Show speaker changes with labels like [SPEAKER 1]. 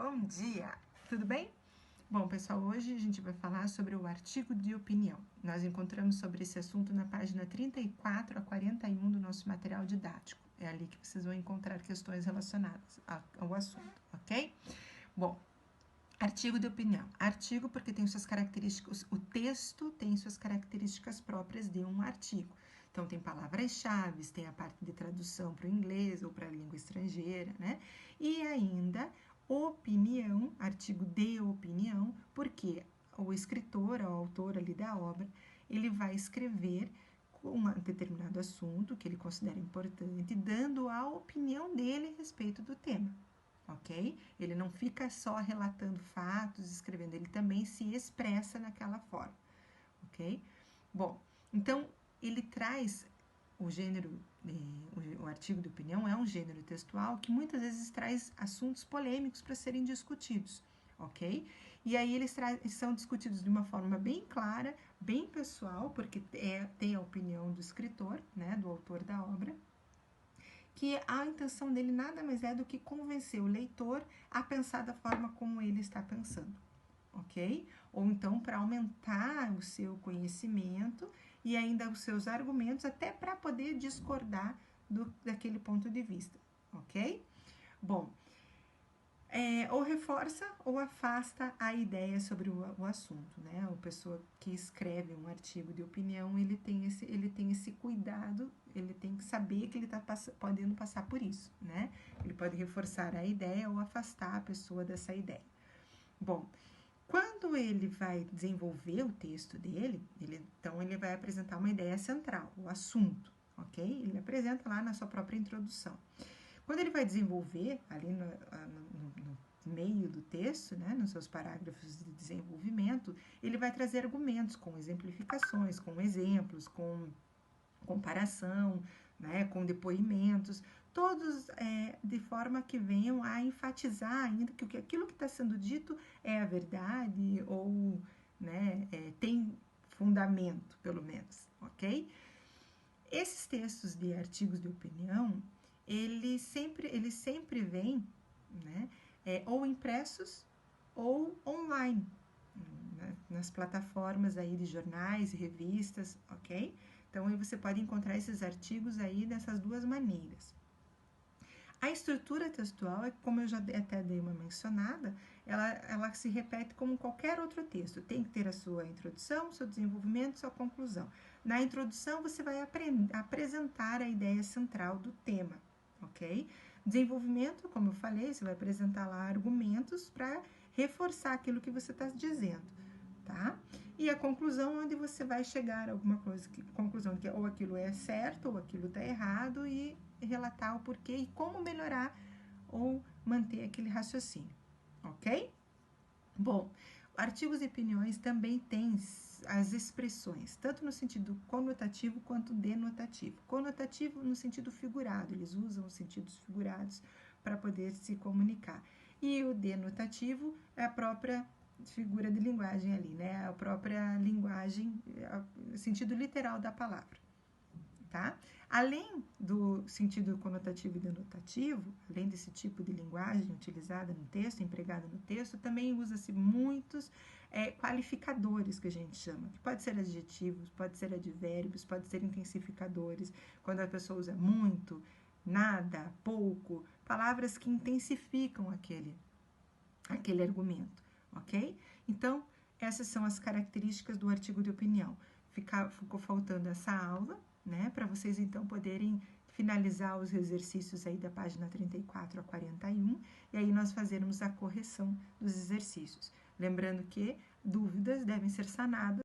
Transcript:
[SPEAKER 1] Bom dia, tudo bem? Bom, pessoal, hoje a gente vai falar sobre o artigo de opinião. Nós encontramos sobre esse assunto na página 34 a 41 do nosso material didático. É ali que vocês vão encontrar questões relacionadas ao assunto, ok? Bom, artigo de opinião. Artigo porque tem suas características, o texto tem suas características próprias de um artigo. Então, tem palavras-chave, tem a parte de tradução para o inglês ou para a língua estrangeira, né? E ainda, opinião, artigo de opinião, porque o escritor, o autor ali da obra, ele vai escrever com um determinado assunto que ele considera importante, dando a opinião dele a respeito do tema, ok? Ele não fica só relatando fatos, escrevendo, ele também se expressa naquela forma, ok? Bom, então ele traz o gênero, o artigo de opinião é um gênero textual que muitas vezes traz assuntos polêmicos para serem discutidos, ok? E aí eles são discutidos de uma forma bem clara, bem pessoal, porque tem a opinião do escritor, né, do autor da obra, que a intenção dele nada mais é do que convencer o leitor a pensar da forma como ele está pensando, ok? Ou então para aumentar o seu conhecimento e ainda os seus argumentos, até para poder discordar daquele ponto de vista, ok? Bom, ou reforça ou afasta a ideia sobre o assunto, né? A pessoa que escreve um artigo de opinião, ele tem esse cuidado, ele tem que saber que ele está podendo passar por isso, né? Ele pode reforçar a ideia ou afastar a pessoa dessa ideia. Bom, quando ele vai desenvolver o texto dele, então ele vai apresentar uma ideia central, o assunto, ok? Ele apresenta lá na sua própria introdução. Quando ele vai desenvolver, ali no meio do texto, né, nos seus parágrafos de desenvolvimento, ele vai trazer argumentos com exemplificações, com exemplos, com comparação, né, com depoimentos, todos de forma que venham a enfatizar ainda que aquilo que está sendo dito é a verdade ou, né, tem fundamento, pelo menos, ok? Esses textos de artigos de opinião, eles sempre vêm, né, ou impressos ou online, né, nas plataformas aí de jornais e revistas, ok? Então, aí você pode encontrar esses artigos aí dessas duas maneiras. A estrutura textual, como eu já até dei uma mencionada, ela se repete como qualquer outro texto. Tem que ter a sua introdução, seu desenvolvimento, sua conclusão. Na introdução, você vai apresentar a ideia central do tema, ok? Desenvolvimento, como eu falei, você vai apresentar lá argumentos para reforçar aquilo que você está dizendo, tá? E a conclusão, onde você vai chegar a alguma coisa, conclusão que ou aquilo é certo ou aquilo está errado e relatar o porquê e como melhorar ou manter aquele raciocínio, ok? Bom, artigos e opiniões também têm as expressões, tanto no sentido conotativo quanto denotativo. Conotativo no sentido figurado, eles usam os sentidos figurados para poder se comunicar. E o denotativo é a própria figura de linguagem ali, né? A própria linguagem, o sentido literal da palavra, tá? Além do sentido conotativo e denotativo, além desse tipo de linguagem utilizada no texto, empregada no texto, também usa-se muitos qualificadores, que a gente chama, que pode ser adjetivos, pode ser advérbios, pode ser intensificadores, quando a pessoa usa muito, nada, pouco, palavras que intensificam aquele argumento, ok? Então, essas são as características do artigo de opinião. Ficou faltando essa aula, né, para vocês então poderem finalizar os exercícios aí da página 34 a 41 e aí nós fazermos a correção dos exercícios. Lembrando que dúvidas devem ser sanadas